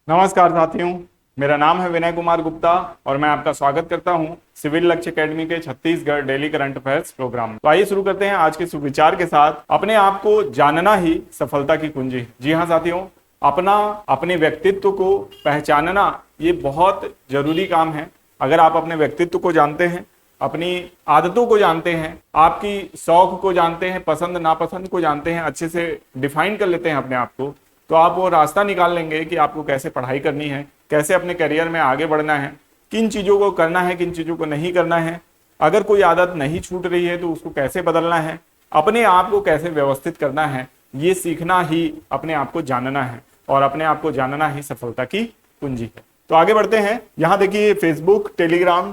नमस्कार साथियों, मेरा नाम है विनय कुमार गुप्ता और मैं आपका स्वागत करता हूं सिविल लक्ष्य एकेडमी के Chhattisgarh daily current affairs program में। तो आइए शुरू करते हैं आज के सुविचार के साथ। अपने आप को जानना ही सफलता की कुंजी। जी हाँ साथियों, अपने व्यक्तित्व को पहचानना ये बहुत जरूरी काम है। अगर आप अपने व्यक्तित्व को जानते हैं, अपनी आदतों को जानते हैं, आपकी शौक को जानते हैं, पसंद नापसंद को जानते हैं, अच्छे से डिफाइन कर लेते हैं अपने आप को, तो आप वो रास्ता निकाल लेंगे कि आपको कैसे पढ़ाई करनी है, कैसे अपने करियर में आगे बढ़ना है, किन चीज़ों को करना है, किन चीज़ों को नहीं करना है। अगर कोई आदत नहीं छूट रही है तो उसको कैसे बदलना है, अपने आप को कैसे व्यवस्थित करना है, ये सीखना ही अपने आप को जानना है और अपने आप को जानना ही सफलता की कुंजी है। तो आगे बढ़ते हैं। यहाँ देखिए, फेसबुक, टेलीग्राम,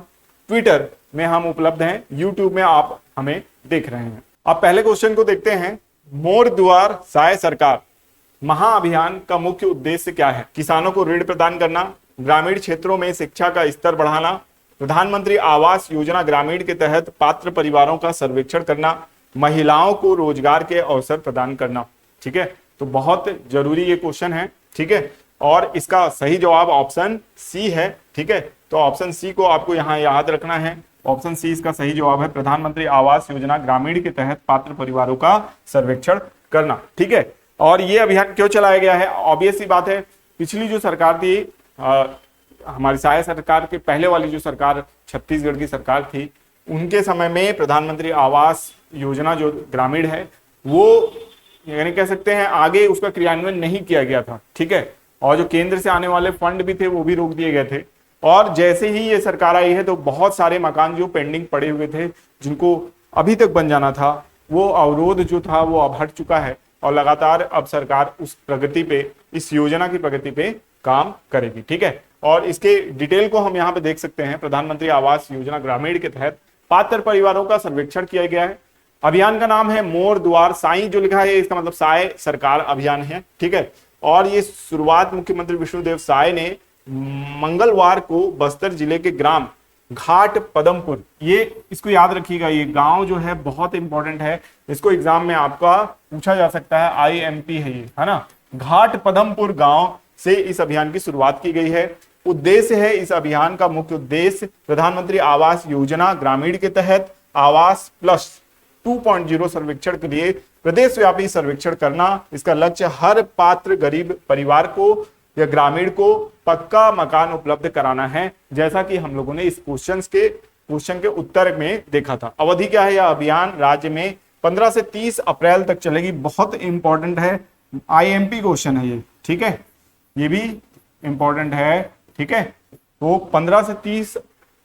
ट्विटर में हम उपलब्ध हैं, यूट्यूब में आप हमें देख रहे हैं। अब पहले क्वेश्चन को देखते हैं। मोर दुआर साय सरकार महाअभियान का मुख्य उद्देश्य क्या है? किसानों को ऋण प्रदान करना, ग्रामीण क्षेत्रों में शिक्षा का स्तर बढ़ाना, प्रधानमंत्री आवास योजना ग्रामीण के तहत पात्र परिवारों का सर्वेक्षण करना, महिलाओं को रोजगार के अवसर प्रदान करना। ठीक है, तो बहुत जरूरी ये क्वेश्चन है। ठीक है, और इसका सही जवाब ऑप्शन सी है। ठीक है, तो ऑप्शन सी को आपको यहाँ याद रखना है। ऑप्शन सी इसका सही जवाब है, प्रधानमंत्री आवास योजना ग्रामीण के तहत पात्र परिवारों का सर्वेक्षण करना। ठीक है, और ये अभियान क्यों चलाया गया है? ऑब्वियस सी बात है, पिछली जो सरकार थी, हमारी सहाय सरकार के पहले वाली जो सरकार छत्तीसगढ़ की सरकार थी, उनके समय में प्रधानमंत्री आवास योजना जो ग्रामीण है वो यानी कह सकते हैं आगे उसका क्रियान्वयन नहीं किया गया था। ठीक है, और जो केंद्र से आने वाले फंड भी थे वो भी रोक दिए गए थे। और जैसे ही ये सरकार आई है तो बहुत सारे मकान जो पेंडिंग पड़े हुए थे, जिनको अभी तक बन जाना था, वो अवरोध जो था वो अब हट चुका है और लगातार अब सरकार उस प्रगति पे, इस योजना की प्रगति पे काम करेगी। ठीक है, और इसके डिटेल को हम यहाँ पे देख सकते हैं। प्रधानमंत्री आवास योजना ग्रामीण के तहत पात्र परिवारों का सर्वेक्षण किया गया है। अभियान का नाम है मोर दुआर साई, जो लिखा है इसका मतलब साय सरकार अभियान है। ठीक है, और ये शुरुआत मुख्यमंत्री विष्णुदेव साय ने मंगलवार को बस्तर जिले के ग्राम घाट पदमपुर, ये इसको याद रखिएगा, ये गांव जो है बहुत इंपॉर्टेंट है, इसको एग्जाम में आपका पूछा जा सकता है, आईएमपी है ये, है ना। घाट पदमपुर गांव से इस अभियान की शुरुआत की गई है। उद्देश्य है, इस अभियान का मुख्य उद्देश्य प्रधानमंत्री आवास योजना ग्रामीण के तहत आवास प्लस 2.0 सर्वेक्षण के लिए प्रदेश व्यापी सर्वेक्षण करना। इसका लक्ष्य हर पात्र गरीब परिवार को या ग्रामीण को पक्का मकान उपलब्ध कराना है, जैसा कि हम लोगों ने इस क्वेश्चन के उत्तर में देखा था। अवधि क्या है? यह अभियान राज्य में 15 से 30 अप्रैल तक चलेगी। बहुत इंपॉर्टेंट है, आईएमपी क्वेश्चन है ये। ठीक है, ये भी इंपॉर्टेंट है। ठीक है, तो 15 से 30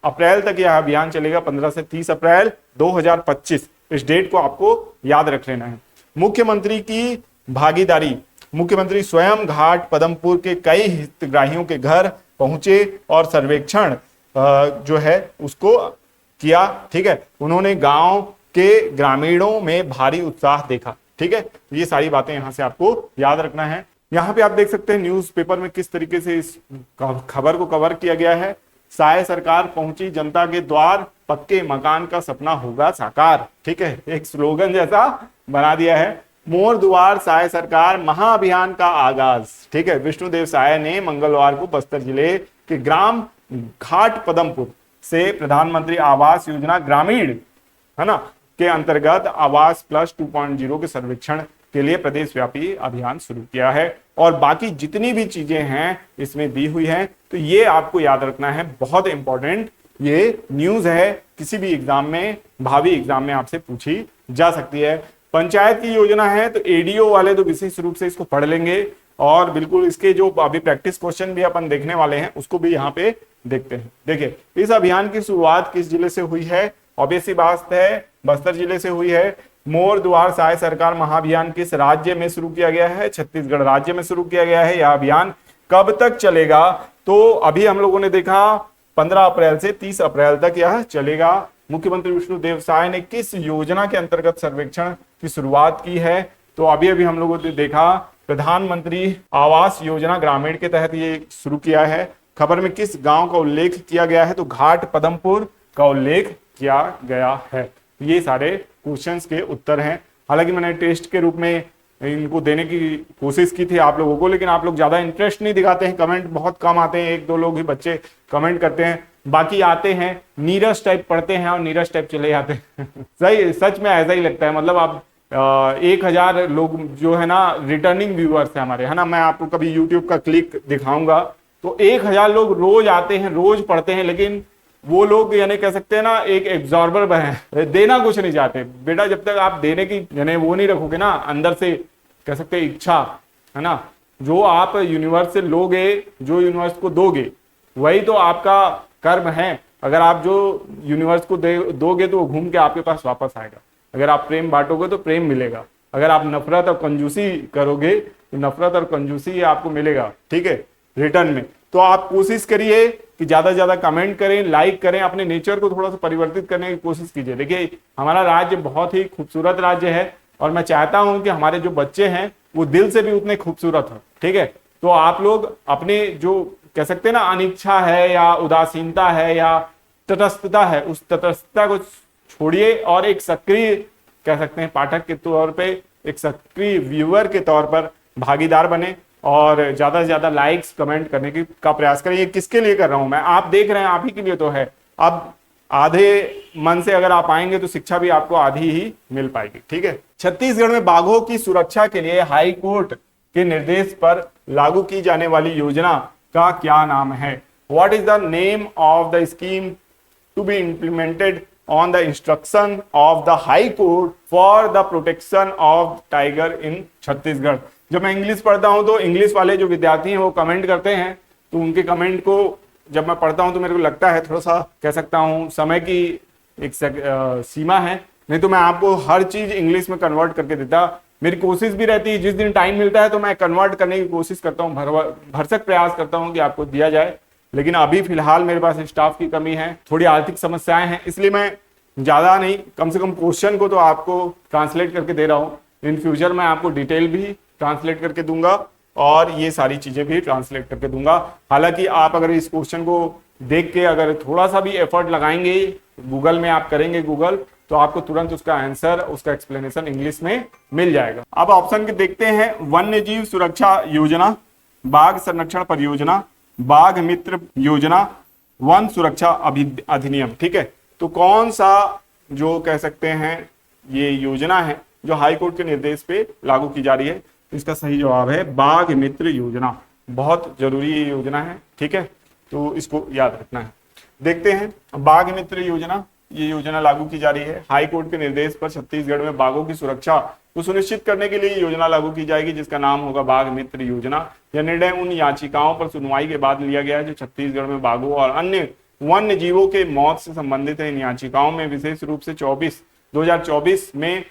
अप्रैल तक यह अभियान चलेगा, 15 से 30 अप्रैल 2025। इस डेट को आपको याद रख लेना है। मुख्यमंत्री की भागीदारी, मुख्यमंत्री स्वयं घाट पदमपुर के कई हितग्राहियों के घर पहुंचे और सर्वेक्षण जो है उसको किया। ठीक है, उन्होंने गांव के ग्रामीणों में भारी उत्साह देखा। ठीक है, ये सारी बातें यहां से आपको याद रखना है। यहाँ पे आप देख सकते हैं न्यूज़पेपर में किस तरीके से इस खबर को कवर किया गया है। साय सरकार पहुंची जनता के द्वार, पक्के मकान का सपना होगा साकार। ठीक है, एक स्लोगन जैसा बना दिया है। मोर दुआर साय सरकार महाअभियान का आगाज। ठीक है, विष्णुदेव साय ने मंगलवार को बस्तर जिले के ग्राम घाट पदमपुर से प्रधानमंत्री आवास योजना ग्रामीण, है ना, के अंतर्गत आवास प्लस 2.0 के सर्वेक्षण के लिए प्रदेश व्यापी अभियान शुरू किया है। और बाकी जितनी भी चीजें हैं इसमें दी हुई हैं, तो ये आपको याद रखना है, बहुत इंपॉर्टेंट ये न्यूज है, किसी भी एग्जाम में, भावी एग्जाम में आपसे पूछी जा सकती है। पंचायत की योजना है, तो एडीओ वाले तो विशेष रूप से इसको पढ़ लेंगे और बिल्कुल इसके जो अभी प्रैक्टिस क्वेश्चन भी अपन देखने वाले हैं उसको भी यहाँ पे देखते हैं। देखिए, इस अभियान की शुरुआत किस जिले से हुई है? ऑब्वियस सी बात है, बस्तर जिले से हुई है। मोर दुआर साय सरकार महाअभियान किस राज्य में शुरू किया गया है? छत्तीसगढ़ राज्य में शुरू किया गया है। यह अभियान कब तक चलेगा? तो अभी हम लोगों ने देखा 15 अप्रैल से 30 अप्रैल तक यह चलेगा। मुख्यमंत्री विष्णुदेव साय ने किस योजना के अंतर्गत सर्वेक्षण की शुरुआत की है? तो अभी हम लोगों ने देखा प्रधानमंत्री आवास योजना ग्रामीण के तहत ये शुरू किया है। खबर में किस गांव का उल्लेख किया गया है? तो घाट पदमपुर का उल्लेख किया गया है। ये सारे क्वेश्चंस के उत्तर हैं। हालांकि मैंने टेस्ट के रूप में इनको देने की कोशिश की थी आप लोगों को, लेकिन आप लोग ज्यादा इंटरेस्ट नहीं दिखाते हैं, कमेंट बहुत कम आते हैं, 1-2 लोग ही बच्चे कमेंट करते हैं, बाकी आते हैं नीरस टाइप पढ़ते हैं और नीरस टाइप चले जाते हैं। सही, सच में ऐसा ही लगता है। मतलब आप 1000 लोग जो है ना रिटर्निंग व्यूअर्स है हमारे, है ना, मैं आपको कभी यूट्यूब का क्लिक दिखाऊंगा तो 1000 लोग रोज आते हैं, रोज पढ़ते हैं, लेकिन वो लोग यानी कह सकते हैं ना एक एब्जॉर्बर है, देना कुछ नहीं चाहते। बेटा जब तक आप देने की यानी वो नहीं रखोगे ना अंदर से, कह सकते हैं इच्छा, है ना, जो आप यूनिवर्स से लोगे, जो यूनिवर्स को दोगे वही तो आपका कर्म है। अगर आप जो यूनिवर्स को दोगे तो वो घूम के आपके पास वापस आएगा। अगर आप प्रेम बांटोगे तो प्रेम मिलेगा, अगर आप नफरत और कंजूसी करोगे तो नफरत और कंजूसी आपको मिलेगा, ठीक है, रिटर्न में। तो आप कोशिश करिए कि ज्यादा से ज्यादा कमेंट करें, लाइक करें, अपने नेचर को थोड़ा सा परिवर्तित करने की कोशिश कीजिए। देखिए हमारा राज्य बहुत ही खूबसूरत राज्य है और मैं चाहता हूं कि हमारे जो बच्चे हैं वो दिल से भी उतने खूबसूरत हो, ठीक है। तो आप लोग अपने जो कह सकते हैं ना अनिच्छा है या उदासीनता है या तटस्थता है, उस तटस्थता को छोड़िए और एक सक्रिय कह सकते हैं पाठक के तौर पे, एक सक्रिय व्यूअर के तौर पर भागीदार बने और ज्यादा से ज्यादा लाइक्स कमेंट करने का प्रयास करें। ये किसके लिए कर रहा हूं मैं, आप देख रहे हैं, आप ही के लिए तो है। अब आधे मन से अगर आप आएंगे तो शिक्षा भी आपको आधी ही मिल पाएगी, ठीक है। छत्तीसगढ़ में बाघों की सुरक्षा के लिए हाई कोर्ट के निर्देश पर लागू की जाने वाली योजना का क्या नाम है? What is the name of the scheme to be implemented on the instruction of the High Court for the protection of tiger in Chhattisgarh. जब मैं इंग्लिश पढ़ता हूं तो इंग्लिश वाले जो विद्यार्थी हैं वो कमेंट करते हैं, तो उनके कमेंट को जब मैं पढ़ता हूं तो मेरे को लगता है थोड़ा सा कह सकता हूं समय की एक सीमा है, नहीं तो मैं आपको हर चीज इंग्लिश में कन्वर्ट करके देता। मेरी कोशिश भी रहती है, जिस दिन टाइम मिलता है तो मैं कन्वर्ट करने की कोशिश करता हूँ, भरसक प्रयास करता हूँ कि आपको दिया जाए। लेकिन अभी फिलहाल मेरे पास स्टाफ की कमी है, थोड़ी आर्थिक समस्याएं हैं, इसलिए मैं ज्यादा नहीं, कम से कम क्वेश्चन को तो आपको ट्रांसलेट करके दे रहा हूं। इन फ्यूचर मैं आपको डिटेल भी ट्रांसलेट करके दूंगा और ये सारी चीजें भी ट्रांसलेट करके दूंगा। हालांकि आप अगर इस क्वेश्चन को देख के अगर थोड़ा सा भी एफर्ट लगाएंगे, गूगल में आप करेंगे गूगल, तो आपको तुरंत उसका आंसर, उसका एक्सप्लेनेशन इंग्लिश में मिल जाएगा। अब ऑप्शन के देखते हैं, वन्य जीव सुरक्षा योजना, बाघ संरक्षण परियोजना, बाघ मित्र योजना, वन सुरक्षा अधिनियम, ठीक है। तो कौन सा जो कह सकते हैं ये योजना है जो हाई कोर्ट के निर्देश पे लागू की जा रही है? इसका सही जवाब है बाघ मित्र योजना। बहुत जरूरी ये योजना है, ठीक है, तो इसको याद रखना है। देखते हैं बाघ मित्र योजना, ये योजना लागू की जा रही है हाई कोर्ट के निर्देश पर। छत्तीसगढ़ में बाघों की सुरक्षा को सुनिश्चित करने के लिए योजना लागू की जाएगी जिसका नाम होगा बाघ मित्र योजना। यह निर्णय उन याचिकाओं पर सुनवाई के बाद लिया गया है जो छत्तीसगढ़ में बाघों और अन्य वन्य जीवों के मौत से संबंधित है। इन याचिकाओं में विशेष रूप से 2024 में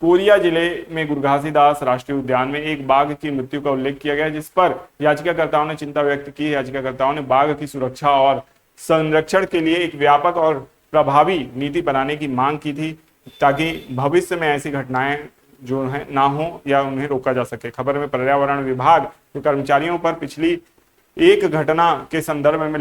कोरिया जिले में गुरघासीदास राष्ट्रीय उद्यान में एक बाघ की मृत्यु का उल्लेख किया गया, जिस पर याचिकाकर्ताओं ने चिंता व्यक्त की है। याचिकाकर्ताओं ने बाघ की सुरक्षा और संरक्षण के लिए एक व्यापक और प्रभावी नीति बनाने की मांग की थी ताकि भविष्य में ऐसी घटनाएं जो है ना हो या उन्हें रोका जा सके। खबर में पर्यावरण विभाग के कर्मचारियों पर पिछली घटना के संदर्भ में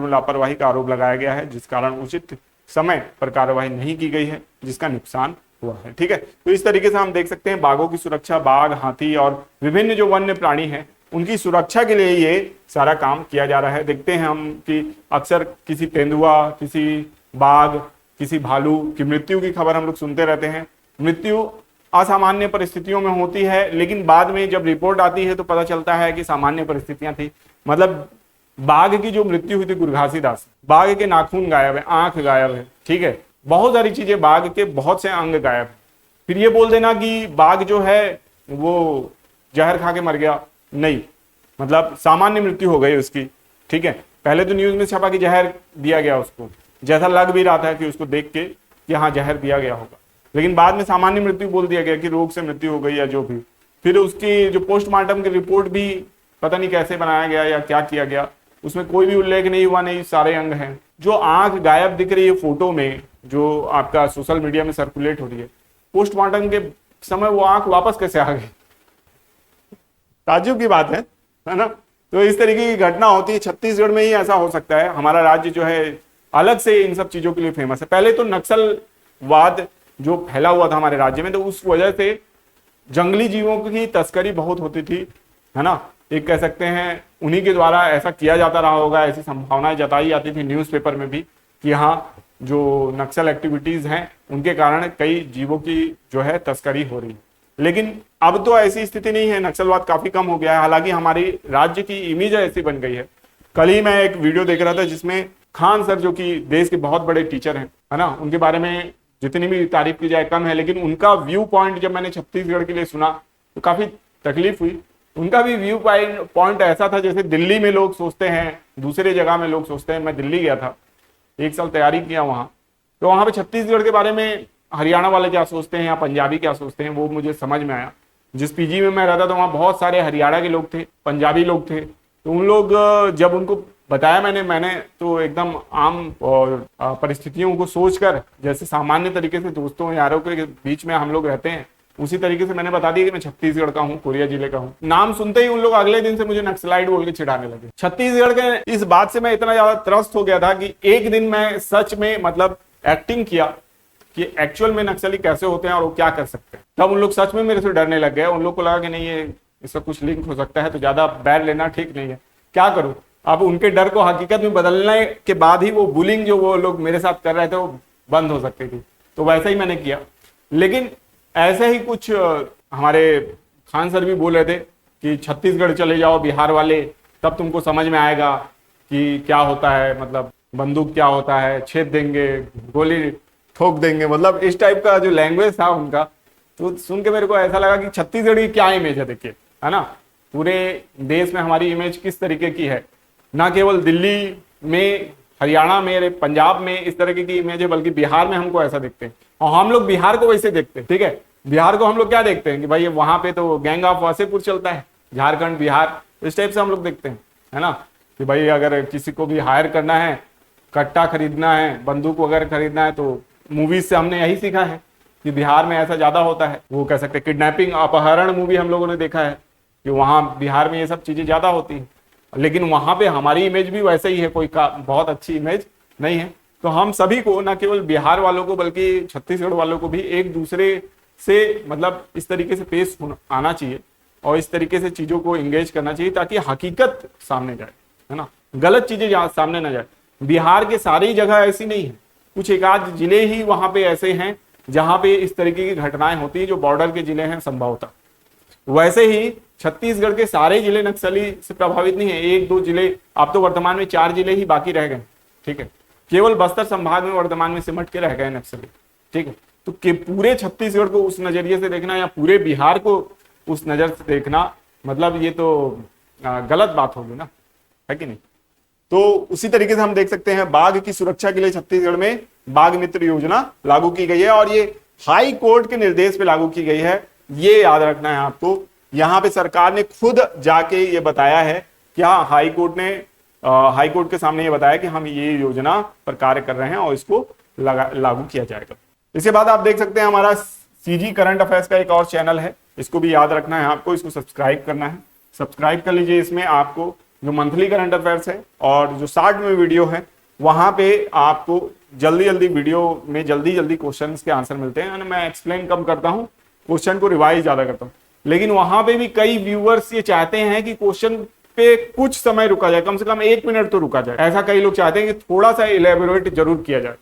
लापरवाही का आरोप लगाया गया है, जिस कारण उचित समय पर कार्रवाई नहीं की गई है, जिसका नुकसान हुआ है, ठीक है। तो इस तरीके से हम देख सकते हैं बाघों की सुरक्षा, बाघ, हाथी और विभिन्न जो वन्य प्राणी हैं उनकी सुरक्षा के लिए ये सारा काम किया जा रहा है। देखते हैं हम कि अक्सर किसी तेंदुआ, किसी बाघ, किसी भालू की मृत्यु की खबर हम लोग सुनते रहते हैं। मृत्यु असामान्य परिस्थितियों में होती है, लेकिन बाद में जब रिपोर्ट आती है तो पता चलता है कि सामान्य परिस्थितियां थी। मतलब बाघ की जो मृत्यु हुई थी गुरघासीदास, बाघ के नाखून गायब है, आंख गायब है, ठीक है, बहुत सारी चीजें, बाघ के बहुत से अंग गायब है। फिर ये बोल देना कि बाघ जो है वो जहर खा के मर गया, नहीं, मतलब सामान्य मृत्यु हो गई उसकी, ठीक है। पहले तो न्यूज में छपा कि जहर दिया गया उसको, जैसा लग भी रहा था कि उसको देख के कि हाँ जहर दिया गया होगा, लेकिन बाद में सामान्य मृत्यु बोल दिया गया कि रोग से मृत्यु हो गई या जो भी। फिर उसकी जो पोस्टमार्टम की रिपोर्ट भी पता नहीं कैसे बनाया गया या क्या किया गया, उसमें कोई भी उल्लेख नहीं हुआ, नहीं सारे अंग हैं। जो आंख गायब दिख रही है फोटो में जो आपका सोशल मीडिया में सर्कुलेट हो रही है, पोस्टमार्टम के समय वो आंख वापस कैसे आ गई? ताज्जुब की बात है ना। तो इस तरीके की घटना होती है, छत्तीसगढ़ में ही ऐसा हो सकता है। हमारा राज्य जो है अलग से इन सब चीजों के लिए फेमस है। पहले तो नक्सलवाद जो फैला हुआ था हमारे राज्य में, तो उस वजह से जंगली जीवों की तस्करी बहुत होती थी, है ना। एक कह सकते हैं उन्हीं के द्वारा ऐसा किया जाता रहा होगा, ऐसी संभावनाएं जताई जाती थी न्यूज़पेपर में भी कि हाँ जो नक्सल एक्टिविटीज हैं उनके कारण कई जीवों की जो है तस्करी हो रही है। लेकिन अब तो ऐसी स्थिति नहीं है, नक्सलवाद काफी कम हो गया है। हालांकि हमारी राज्य की इमेज ऐसी बन गई है। कल ही मैं एक वीडियो देख रहा था जिसमें खान सर, जो कि देश के बहुत बड़े टीचर हैं, है ना, उनके बारे में जितनी भी तारीफ की जाए कम है, लेकिन उनका व्यू पॉइंट जब मैंने छत्तीसगढ़ के लिए सुना तो काफी तकलीफ हुई। उनका भी व्यू पॉइंट ऐसा था जैसे दिल्ली में लोग सोचते हैं, दूसरे जगह में लोग सोचते हैं। मैं दिल्ली गया था, 1 साल तैयारी किया वहां, तो वहां पे छत्तीसगढ़ के बारे में हरियाणा वाले क्या सोचते हैं या पंजाबी क्या सोचते हैं वो मुझे समझ में आया। जिस पीजी में मैं रहता था वहाँ बहुत सारे हरियाणा के लोग थे, पंजाबी लोग थे, तो उन लोग जब उनको बताया मैंने तो एकदम आम और परिस्थितियों को सोचकर, जैसे सामान्य तरीके से दोस्तों यारों के बीच में हम लोग रहते हैं, उसी तरीके से मैंने बता दिया कि मैं छत्तीसगढ़ का हूँ, कोरिया जिले का हूँ। नाम सुनते ही उन लोग अगले दिन से मुझे नक्सलाइट बोल के चिढ़ाने लगे। छत्तीसगढ़ के इस बात से मैं इतना ज्यादा त्रस्त हो गया था कि एक दिन मैं सच में मतलब एक्टिंग किया कि एक्चुअल में नक्सली कैसे होते हैं और वो क्या कर सकते हैं। तब उन लोग सच में मेरे से डरने लग गए। उन लोग को लगा कि नहीं, ये इसका कुछ लिंक हो सकता है, तो ज्यादा बैर लेना ठीक नहीं है। क्या करूं, अब उनके डर को हकीकत में बदलने के बाद ही वो बुलिंग जो वो लोग मेरे साथ कर रहे थे वो बंद हो सकती थी, तो वैसा ही मैंने किया। लेकिन ऐसे ही कुछ हमारे खान सर भी बोल रहे थे कि छत्तीसगढ़ चले जाओ बिहार वाले, तब तुमको समझ में आएगा कि क्या होता है, मतलब बंदूक क्या होता है, छेद देंगे, गोली ठोक देंगे, मतलब इस टाइप का जो लैंग्वेज था उनका, तो सुन के मेरे को ऐसा लगा कि छत्तीसगढ़ की क्या इमेज है, देखिए, है ना, पूरे देश में हमारी इमेज किस तरीके की है। ना केवल दिल्ली में, हरियाणा में, पंजाब में इस तरीके की इमेज है, बल्कि बिहार में हमको ऐसा देखते हैं और हम लोग बिहार को वैसे देखते हैं। ठीक है, बिहार को हम लोग क्या देखते हैं कि भाई वहां पे तो गैंग ऑफ वासेपुर चलता है, झारखंड, बिहार, इस टाइप से हम लोग देखते हैं, है ना, कि भाई अगर किसी को भी हायर करना है, कट्टा खरीदना है, बंदूक वगैरह खरीदना है, तो मूवीज से हमने यही सीखा है कि बिहार में ऐसा ज्यादा होता है। वो कह सकते हैं किडनैपिंग, अपहरण मूवी हम लोगों ने देखा है कि वहां बिहार में ये सब चीजें ज्यादा होती हैं। लेकिन वहां पे हमारी इमेज भी वैसे ही है, कोई बहुत अच्छी इमेज नहीं है। तो हम सभी को, ना केवल बिहार वालों को बल्कि छत्तीसगढ़ वालों को भी एक दूसरे से मतलब इस तरीके से पेश आना चाहिए और इस तरीके से चीजों को एंगेज करना चाहिए ताकि हकीकत सामने जाए, है ना, गलत चीजें सामने ना जाए। बिहार के सारी जगह ऐसी नहीं है, कुछ एक आध जिले ही वहां पे ऐसे हैं जहां पे इस तरीके की घटनाएं होती है, जो बॉर्डर के जिले हैं संभवतः। वैसे ही छत्तीसगढ़ के सारे जिले नक्सली से प्रभावित नहीं है, 1-2 जिले, अब तो वर्तमान में 4 जिले ही बाकी रह गए। ठीक है, केवल बस्तर संभाग में वर्तमान में सिमट के रह गए नक्सली। ठीक है, तो पूरे छत्तीसगढ़ को उस नजरिए से देखना या पूरे बिहार को उस नजर से देखना, मतलब ये तो गलत बात होगी ना, है कि नहीं। तो उसी तरीके से हम देख सकते हैं बाघ की सुरक्षा के लिए छत्तीसगढ़ में बाघ मित्र योजना लागू की गई है और ये हाई कोर्ट के निर्देश पे लागू की गई है। ये याद रखना है आपको, यहाँ पे सरकार ने खुद जाके ये बताया है कि हाँ, हाई कोर्ट के सामने ये बताया कि हम ये योजना पर कार्य कर रहे हैं और इसको लागू किया जाएगा। इसके बाद आप देख सकते हैं हमारा सीजी करंट अफेयर्स का एक और चैनल है, इसको भी याद रखना है आपको, इसको सब्सक्राइब करना है। सब्सक्राइब कर लीजिए, इसमें आपको जो मंथली करंट अफेयर्स है और जो शॉर्ट में वीडियो है, वहां पे आपको जल्दी वीडियो में जल्दी क्वेश्चंस के आंसर मिलते हैं। मैं एक्सप्लेन कम करता हूँ, क्वेश्चन को रिवाइज ज्यादा करता हूँ, लेकिन वहां पे भी कई व्यूअर्स ये चाहते हैं कि क्वेश्चन पे कुछ समय रुका जाए, कम से कम 1 मिनट तो रुका जाए। ऐसा कई लोग चाहते हैं कि थोड़ा सा इलेबोरेट जरूर किया जाए,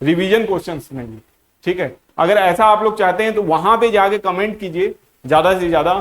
रिवीजन क्वेश्चंस में भी। ठीक है, अगर ऐसा आप लोग चाहते हैं तो वहां पे जाके कमेंट कीजिए ज्यादा से ज्यादा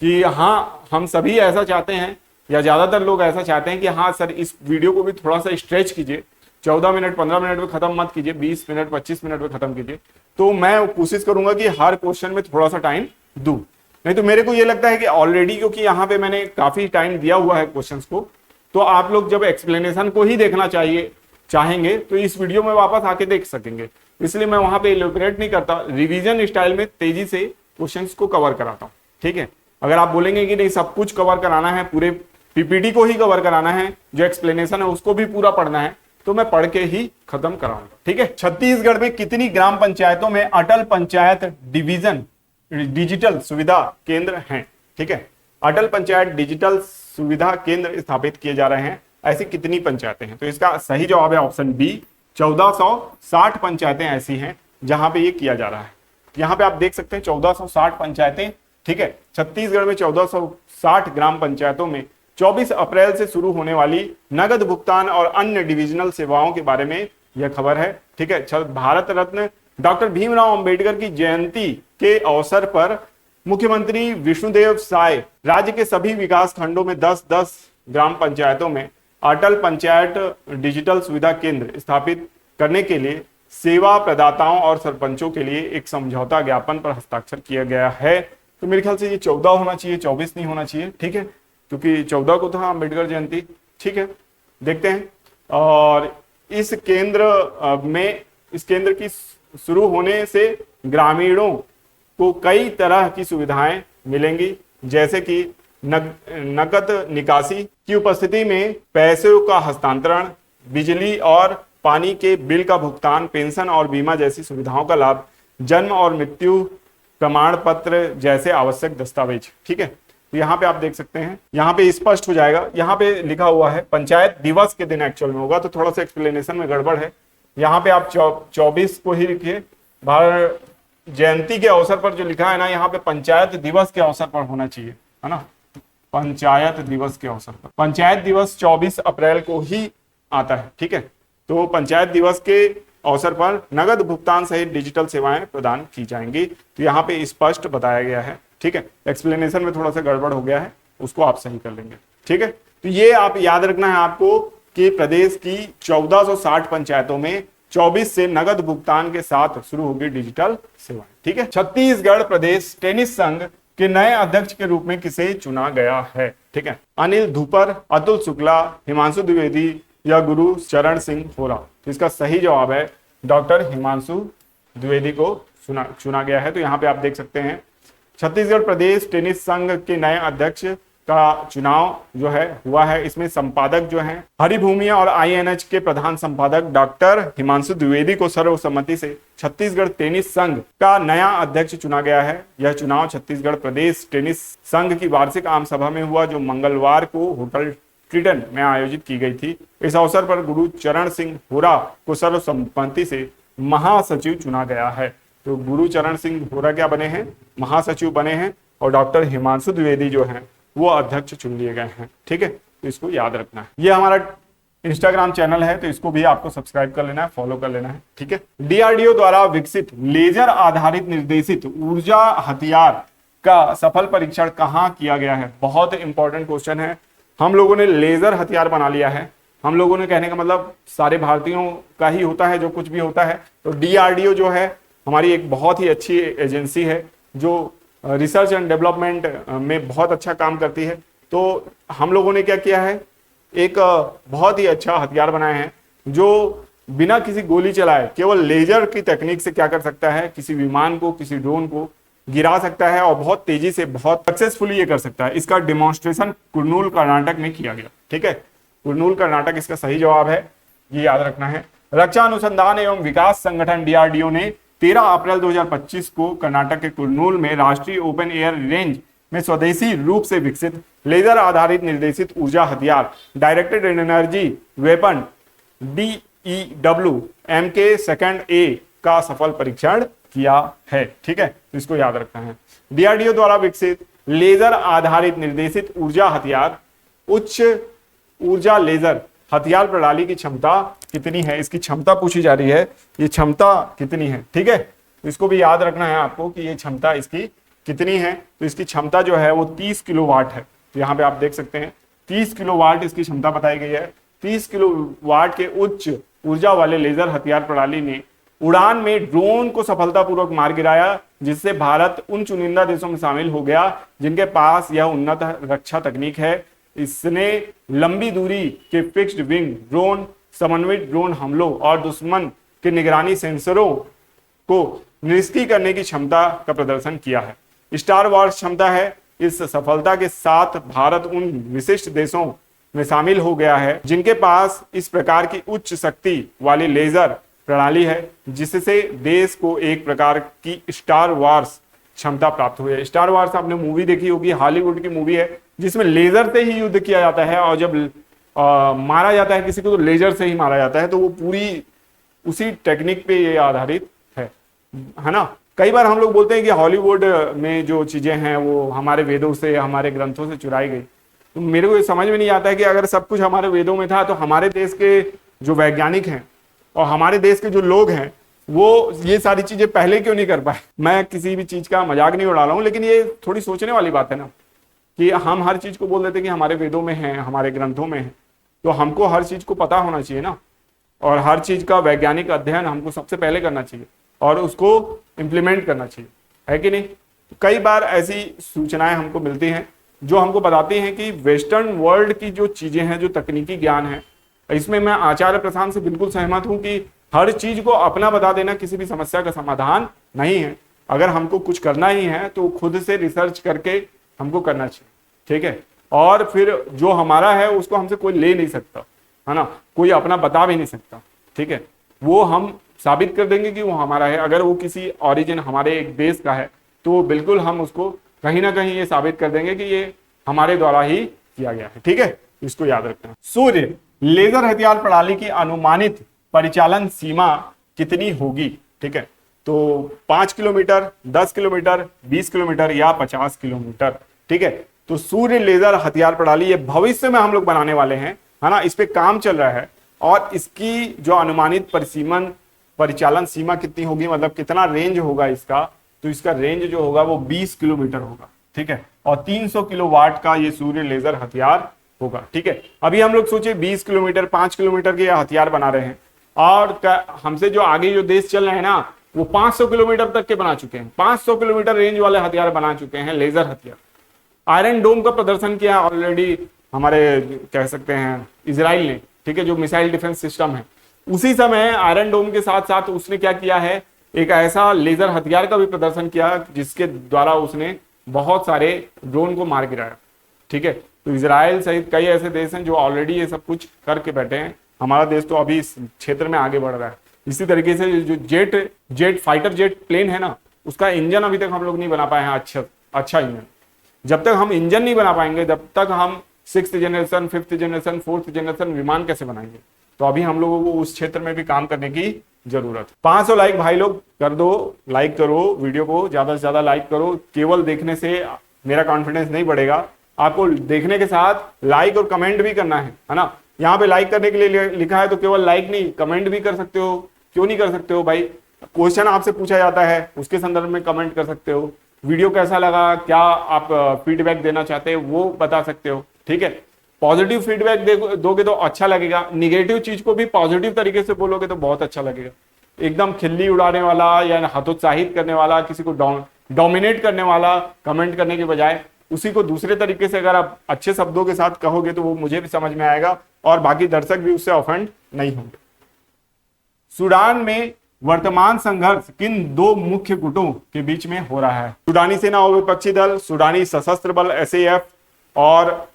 कि हाँ, हम सभी ऐसा चाहते हैं या ज्यादातर लोग ऐसा चाहते हैं कि हाँ सर, इस वीडियो को भी थोड़ा सा स्ट्रेच कीजिए, 14 मिनट 15 मिनट में खत्म मत कीजिए, 20 मिनट 25 मिनट में खत्म कीजिए। तो मैं कोशिश करूंगा कि हर क्वेश्चन में थोड़ा सा टाइम दूं। नहीं तो मेरे को ये लगता है कि ऑलरेडी, क्योंकि यहाँ पे मैंने काफी टाइम दिया हुआ है क्वेश्चंस को, तो आप लोग जब एक्सप्लेनेशन को ही देखना चाहेंगे तो इस वीडियो में वापस आके देख सकेंगे। इसलिए मैं वहां पे इलेबोरेट नहीं करता, रिवीजन स्टाइल में तेजी से क्वेश्चंस को कवर कराता हूँ। ठीक है, अगर आप बोलेंगे कि नहीं सब कुछ कवर कराना है, पूरे पीपीटी को ही कवर कराना है, जो एक्सप्लेनेशन है उसको भी पूरा पढ़ना है, तो मैं पढ़ के ही खत्म कराऊंगा। ठीक है, छत्तीसगढ़ में कितनी ग्राम पंचायतों में अटल पंचायत डिवीजन डिजिटल सुविधा केंद्र हैं? ठीक है, अटल पंचायत डिजिटल सुविधा केंद्र स्थापित किए जा रहे हैं, ऐसी कितनी पंचायतें हैं? तो इसका सही जवाब है ऑप्शन बी, 1460 पंचायतें ऐसी हैं जहां पे ये किया जा रहा है। यहाँ पे आप देख सकते हैं 1460 पंचायतें, ठीक है। छत्तीसगढ़ में 1460 ग्राम पंचायतों में 24 अप्रैल से शुरू होने वाली नगद भुगतान और अन्य डिविजनल सेवाओं के बारे में यह खबर है, ठीक है। भारत रत्न डॉक्टर भीमराव अंबेडकर की जयंती के अवसर पर मुख्यमंत्री विष्णुदेव साय राज्य के सभी विकास खंडों में 10-10 ग्राम पंचायतों में अटल पंचायत डिजिटल सुविधा केंद्र स्थापित करने के लिए सेवा प्रदाताओं और सरपंचों के लिए एक समझौता ज्ञापन पर हस्ताक्षर किया गया है। तो मेरे ख्याल से ये 14 होना चाहिए, 24 नहीं होना चाहिए, ठीक है, क्योंकि 14 को था अंबेडकर जयंती, ठीक है। देखते हैं। और इस केंद्र की शुरू होने से ग्रामीणों को कई तरह की सुविधाएं मिलेंगी, जैसे कि नकद निकासी की उपस्थिति में पैसों का हस्तांतरण, बिजली और पानी के बिल का भुगतान, पेंशन और बीमा जैसी सुविधाओं का लाभ, जन्म और मृत्यु प्रमाण पत्र जैसे आवश्यक दस्तावेज, ठीक है। तो यहाँ पे आप देख सकते हैं, यहाँ पे स्पष्ट हो जाएगा। यहाँ पे लिखा हुआ है पंचायत दिवस के दिन एक्चुअल में होगा, तो थोड़ा सा एक्सप्लेनेशन में गड़बड़ है। यहाँ पे आप 24 को ही लिखिए। भारत जयंती के अवसर पर जो लिखा है ना, यहाँ पे पंचायत दिवस के अवसर पर होना चाहिए, है ना, पंचायत दिवस के अवसर पर। पंचायत दिवस 24 अप्रैल को ही आता है, ठीक है। तो पंचायत दिवस के अवसर पर नगद भुगतान सहित डिजिटल सेवाएं प्रदान की जाएंगी। तो यहाँ पे स्पष्ट बताया गया है, ठीक है। एक्सप्लेनेशन में थोड़ा सा गड़बड़ हो गया है, उसको आप सही कर लेंगे, ठीक है। तो ये आप याद रखना है आपको कि प्रदेश की 1460 पंचायतों में 24 से नगद भुगतान के साथ शुरू होगी डिजिटल सेवाएं, ठीक है। छत्तीसगढ़ प्रदेश टेनिस संघ के नए अध्यक्ष के रूप में किसे चुना गया है, ठीक है। अनिल धूपर, अतुल शुक्ला, हिमांशु द्विवेदी या गुरु चरण सिंह होरा। तो इसका सही जवाब है डॉक्टर हिमांशु द्विवेदी को चुना गया है। तो यहाँ पे आप देख सकते हैं छत्तीसगढ़ प्रदेश टेनिस संघ के नए अध्यक्ष का चुनाव जो है हुआ है। इसमें संपादक जो हैं हरिभूमिया और INH के प्रधान संपादक डॉक्टर हिमांशु द्विवेदी को सर्वसम्मति से छत्तीसगढ़ टेनिस संघ का नया अध्यक्ष चुना गया है। यह चुनाव छत्तीसगढ़ प्रदेश टेनिस संघ की वार्षिक आम सभा में हुआ, जो मंगलवार को होटल ट्रिटन में आयोजित की गई थी। इस अवसर पर गुरु चरण सिंह होरा को सर्वसम्मति से महासचिव चुना गया है। तो गुरु चरण सिंह होरा क्या बने हैं, महासचिव बने हैं, और डॉक्टर हिमांशु द्विवेदी जो हैं वो अध्यक्ष चुन लिए गए हैं, ठीक है। तो इसको याद रखना है। ये हमारा इंस्टाग्राम चैनल है, तो इसको भी आपको सब्सक्राइब कर लेना है, फॉलो कर लेना है, ठीक है। DRDO द्वारा विकसित लेजर आधारित निर्देशित ऊर्जा हथियार का सफल परीक्षण कहाँ किया गया है? बहुत इंपॉर्टेंट क्वेश्चन है। हम लोगों ने लेजर हथियार बना लिया है। हम लोगों ने, कहने का मतलब सारे भारतीयों का ही होता है जो कुछ भी होता है। तो DRDO जो है हमारी एक बहुत ही अच्छी एजेंसी है जो रिसर्च एंड डेवलपमेंट में बहुत अच्छा काम करती है। तो हम लोगों ने क्या किया है, एक बहुत ही अच्छा हथियार बनाए हैं जो बिना किसी गोली चलाए केवल लेजर की तकनीक से क्या कर सकता है, किसी विमान को, किसी ड्रोन को गिरा सकता है और बहुत तेजी से, बहुत सक्सेसफुली ये कर सकता है। इसका डेमोन्स्ट्रेशन कुर्नूल कर्नाटक में किया गया, ठीक है। कुर्नूल कर्नाटक इसका सही जवाब है, ये याद रखना है। रक्षा अनुसंधान एवं विकास संगठन DRDO ने 13 अप्रैल 2025 को कर्नाटक के कुर्नूल में राष्ट्रीय ओपन एयर रेंज में स्वदेशी रूप से विकसित लेजर आधारित निर्देशित ऊर्जा हथियार directed energy weapon DEW MK2A का सफल परीक्षण किया है, ठीक है। तो इसको याद रखना है। DRDO द्वारा विकसित लेजर आधारित निर्देशित ऊर्जा हथियार उच्च ऊर्जा लेजर हथियार प्रणाली की क्षमता कितनी है? इसकी क्षमता पूछी जा रही है, ये क्षमता कितनी है, ठीक है। तो इसको भी याद रखना है आपको कि ये क्षमता इसकी कितनी है। तो इसकी क्षमता जो है वो 30 किलोवाट है। तो यहाँ पे आप देख सकते हैं 30 किलोवाट इसकी क्षमता बताई गई है। 30 किलोवाट के उच्च ऊर्जा वाले लेजर हथियार प्रणाली ने उड़ान में ड्रोन को सफलतापूर्वक मार गिराया, जिससे भारत उन चुनिंदा देशों में शामिल हो गया जिनके पास यह उन्नत रक्षा तकनीक है। इसने लंबी दूरी के फिक्स्ड विंग ड्रोन, समन्वित ड्रोन हमलों और दुश्मन के निगरानी सेंसरों को निष्क्रिय करने की क्षमता का प्रदर्शन किया है। स्टार वॉर्स क्षमता है। इस सफलता के साथ भारत उन विशिष्ट देशों में शामिल हो गया है जिनके पास इस प्रकार की उच्च शक्ति वाली लेजर प्रणाली है, जिससे देश को एक प्रकार की स्टार वॉर्स क्षमता प्राप्त हुई है। स्टार वॉर्स आपने मूवी देखी होगी, हॉलीवुड की मूवी है जिसमें लेजर से ही युद्ध किया जाता है और जब मारा जाता है किसी को तो लेजर से ही मारा जाता है। तो वो पूरी उसी टेक्निक पे ये आधारित है। है ना। कई बार हम लोग बोलते हैं कि हॉलीवुड में जो चीजें हैं वो हमारे वेदों से, हमारे ग्रंथों से चुराई गई। तो मेरे को ये समझ में नहीं आता है कि अगर सब कुछ हमारे वेदों में था तो हमारे देश के जो वैज्ञानिक हैं और हमारे देश के जो लोग हैं वो ये सारी चीजें पहले क्यों नहीं कर पाए। मैं किसी भी चीज का मजाक नहीं उड़ा रहा हूं, लेकिन ये थोड़ी सोचने वाली बात है ना कि हम हर चीज को बोल देते हैं कि हमारे वेदों में है, हमारे ग्रंथों में है, तो हमको हर चीज को पता होना चाहिए ना, और हर चीज का वैज्ञानिक अध्ययन हमको सबसे पहले करना चाहिए और उसको इम्प्लीमेंट करना चाहिए, है कि नहीं। तो कई बार ऐसी सूचनाएं हमको मिलती हैं जो हमको बताती हैं कि वेस्टर्न वर्ल्ड की जो चीजें हैं, जो तकनीकी ज्ञान है, इसमें मैं आचार्य प्रशांत से बिल्कुल सहमत हूं कि हर चीज को अपना बता देना किसी भी समस्या का समाधान नहीं है। अगर हमको कुछ करना ही है तो खुद से रिसर्च करके हमको करना चाहिए, ठीक है। और फिर जो हमारा है उसको हमसे कोई ले नहीं सकता, है ना, कोई अपना बता भी नहीं सकता, ठीक है। वो हम साबित कर देंगे कि वो हमारा है। अगर वो किसी ओरिजिन हमारे एक देश का है तो बिल्कुल हम उसको कहीं ना कहीं ये साबित कर देंगे कि ये हमारे द्वारा ही किया गया है, ठीक है। इसको याद रखना। सूर्य लेजर हथियार प्रणाली की अनुमानित परिचालन सीमा कितनी होगी, ठीक है। तो 5 किलोमीटर, 10 किलोमीटर, 20 किलोमीटर या 50 किलोमीटर, ठीक है। तो सूर्य लेजर हथियार प्रणाली ये भविष्य में हम लोग बनाने वाले हैं, है ना, इस पे काम चल रहा है। और इसकी जो अनुमानित परिचालन सीमा कितनी होगी, मतलब कितना रेंज होगा इसका, तो इसका रेंज जो होगा वो 20 किलोमीटर होगा, ठीक है। और 300 किलोवाट का ये सूर्य लेजर हथियार होगा, ठीक है। अभी हम लोग सोचे 20 किलोमीटर, 5 किलोमीटर के हथियार बना रहे हैं, और हमसे जो आगे जो देश चल रहे हैं ना वो 500 किलोमीटर तक के बना चुके हैं, 500 किलोमीटर रेंज वाले हथियार बना चुके हैं, लेजर हथियार। आयरन डोम का प्रदर्शन किया ऑलरेडी हमारे, कह सकते हैं, इजराइल ने, ठीक है, जो मिसाइल डिफेंस सिस्टम है। उसी समय आयरन डोम के साथ साथ उसने क्या किया है, एक ऐसा लेजर हथियार का भी प्रदर्शन किया जिसके द्वारा उसने बहुत सारे ड्रोन को मार गिराया, ठीक है। तो इजराइल सहित कई ऐसे देश हैं जो ऑलरेडी ये सब कुछ करके बैठे हैं। हमारा देश तो अभी इस क्षेत्र में आगे बढ़ रहा है। इसी तरीके से जो फाइटर जेट प्लेन है ना, उसका इंजन अभी तक हम लोग नहीं बना पाए हैं अच्छा इंजन। जब तक हम इंजन नहीं बना पाएंगे, जब तक हम 6th generation, 5th generation, 4th generation विमान कैसे बनाएंगे। तो अभी हम लोगों को उस क्षेत्र में भी काम करने की जरूरत है। 500 लाइक भाई लोग कर दो, लाइक करो वीडियो को, ज्यादा से ज्यादा लाइक करो। केवल देखने से मेरा कॉन्फिडेंस नहीं बढ़ेगा, आपको देखने के साथ लाइक और कमेंट भी करना है ना। यहाँ पे लाइक करने के लिए लिखा है तो केवल लाइक नहीं, कमेंट भी कर सकते हो। क्यों नहीं कर सकते हो भाई, क्वेश्चन आपसे पूछा जाता है उसके संदर्भ में कमेंट कर सकते हो। वीडियो कैसा लगा, क्या आप फीडबैक देना चाहते हो वो बता सकते हो, ठीक है। पॉजिटिव फीडबैक दोगे तो अच्छा लगेगा, निगेटिव चीज को भी पॉजिटिव तरीके से बोलोगे तो बहुत अच्छा लगेगा। एकदम खिल्ली उड़ाने वाला या हतोत्साहित करने वाला, किसी को डोमिनेट करने वाला कमेंट करने के बजाय उसी को दूसरे तरीके से अगर आप अच्छे शब्दों के साथ कहोगे तो वो मुझे भी समझ में आएगा और बाकी दर्शक भी उससे ऑफेंड नहीं होंगे। सूडान में वर्तमान संघर्ष किन दो मुख्य गुटों के बीच में हो रहा है? सूडानी सेना और विपक्षी दल, सूडानी सशस्त्र बल SAF और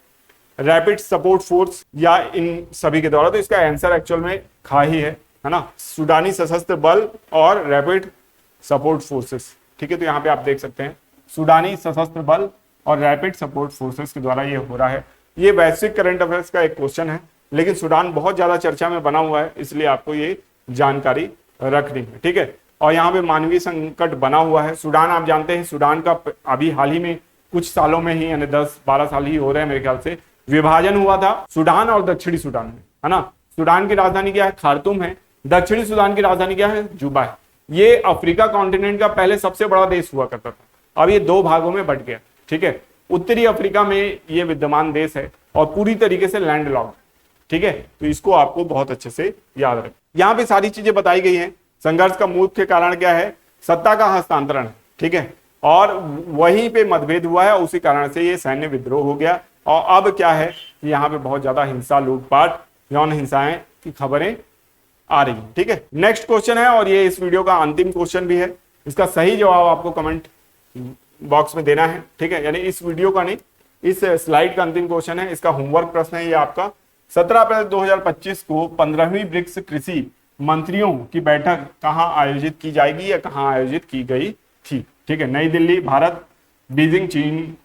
रैपिड सपोर्ट फोर्स, या इन सभी के द्वारा। तो इसका आंसर एक्चुअल में खा ही है ना, सूडानी सशस्त्र बल और रैपिड सपोर्ट फोर्सेस, ठीक है। तो यहाँ पे आप देख सकते हैं सूडानी सशस्त्र बल और रैपिड सपोर्ट फोर्सेस के द्वारा ये हो रहा है। ये वैश्विक करंट अफेयर्स का एक क्वेश्चन है, लेकिन सूडान बहुत ज्यादा चर्चा में बना हुआ है, इसलिए आपको ये जानकारी रखनी है, ठीक है। और यहाँ पे मानवीय संकट बना हुआ है। सूडान आप जानते हैं, सूडान का अभी हाल ही में कुछ सालों में ही, यानी 10-12 साल ही हो रहे हैं मेरे ख्याल से, विभाजन हुआ था सूडान और दक्षिणी सूडान में, है ना। सूडान की राजधानी क्या है? खार्तूम है। दक्षिणी सूडान की राजधानी क्या है? जुबा है। ये अफ्रीका कॉन्टिनेंट का पहले सबसे बड़ा देश हुआ करता था, अब ये 2 भागों में बंट गया, ठीक है। उत्तरी अफ्रीका में ये विद्यमान देश है और पूरी तरीके से लैंड लॉक्ड, ठीक है। तो इसको आपको बहुत अच्छे से याद रखें। यहाँ पे सारी चीजें बताई गई हैं। संघर्ष का मुख्य कारण क्या है? सत्ता का हस्तांतरण, ठीक है, और वहीं पे मतभेद हुआ है, उसी कारण से ये सैन्य विद्रोह हो गया। और अब क्या है कि यहाँ पे बहुत ज्यादा हिंसा, लूटपाट, यौन हिंसाएं की खबरें आ रही हैं, ठीक है। नेक्स्ट क्वेश्चन है और ये इस वीडियो का अंतिम क्वेश्चन भी है। इसका सही जवाब आपको कमेंट बॉक्स में देना है, ठीक है। यानी इस वीडियो का नहीं, इस स्लाइड का अंतिम क्वेश्चन है। इसका होमवर्क प्रश्न है ये आपका। 17 अप्रैल 2025 को 15वीं ब्रिक्स कृषि मंत्रियों की बैठक कहां आयोजित की जाएगी या कहां आयोजित की गई थी? ठीक है, नई दिल्ली भारत, बीजिंग चीन,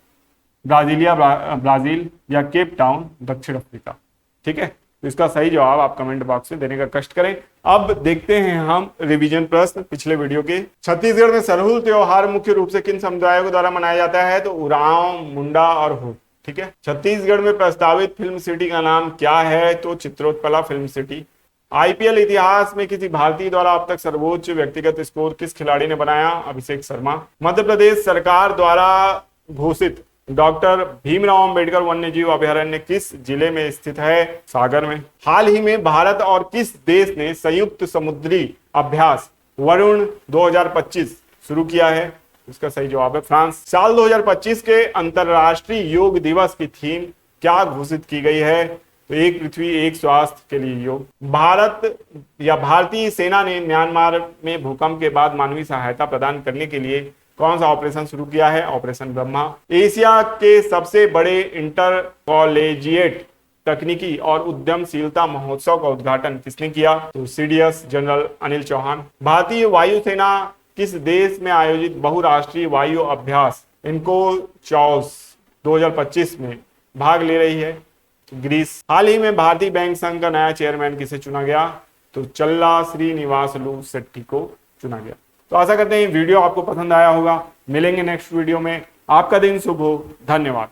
ब्राजील या केप टाउन दक्षिण अफ्रीका। ठीक है, तो इसका सही जवाब आप कमेंट बॉक्स में देने का कष्ट करें। अब देखते हैं हम रिवीजन प्रश्न पिछले वीडियो के। छत्तीसगढ़ में सरहुल त्योहार मुख्य रूप से किन समुदायों के द्वारा मनाया जाता है? तो उरांव, मुंडा और हो। ठीक है। छत्तीसगढ़ में प्रस्तावित फिल्म सिटी का नाम क्या है? तो चित्रोत्पला फिल्म सिटी। आईपीएल इतिहास में किसी भारतीय द्वारा अब तक सर्वोच्च व्यक्तिगत स्कोर किस खिलाड़ी ने बनाया? अभिषेक शर्मा। मध्य प्रदेश सरकार द्वारा घोषित डॉक्टर भीमराव अंबेडकर वन्यजीव अभयारण्य किस जिले में स्थित है? सागर में। हाल ही में भारत और किस देश ने संयुक्त समुद्री अभ्यास वरुण 2025 शुरू किया है? इसका सही जवाब है फ्रांस। साल 2025 के अंतरराष्ट्रीय योग दिवस की थीम क्या घोषित की गई है? तो एक पृथ्वी एक स्वास्थ्य के लिए योग। भारत या भारतीय सेना ने म्यांमार में भूकंप के बाद मानवीय सहायता प्रदान करने के लिए कौन सा ऑपरेशन शुरू किया है? ऑपरेशन ब्रह्मा। एशिया के सबसे बड़े इंटर कॉलेजिएट तकनीकी और उद्यमशीलता महोत्सव का उद्घाटन किसने किया? तो सीडीएस जनरल अनिल चौहान। भारतीय वायुसेना किस देश में आयोजित बहुराष्ट्रीय वायु अभ्यास इनको चौस 2025 में भाग ले रही है? ग्रीस। हाल ही में भारतीय बैंक संघ का नया चेयरमैन किसे चुना गया? तो चल्ला श्रीनिवासलू शेट्टी को चुना गया। तो आशा करते हैं वीडियो आपको पसंद आया होगा। मिलेंगे नेक्स्ट वीडियो में। आपका दिन शुभ हो। धन्यवाद।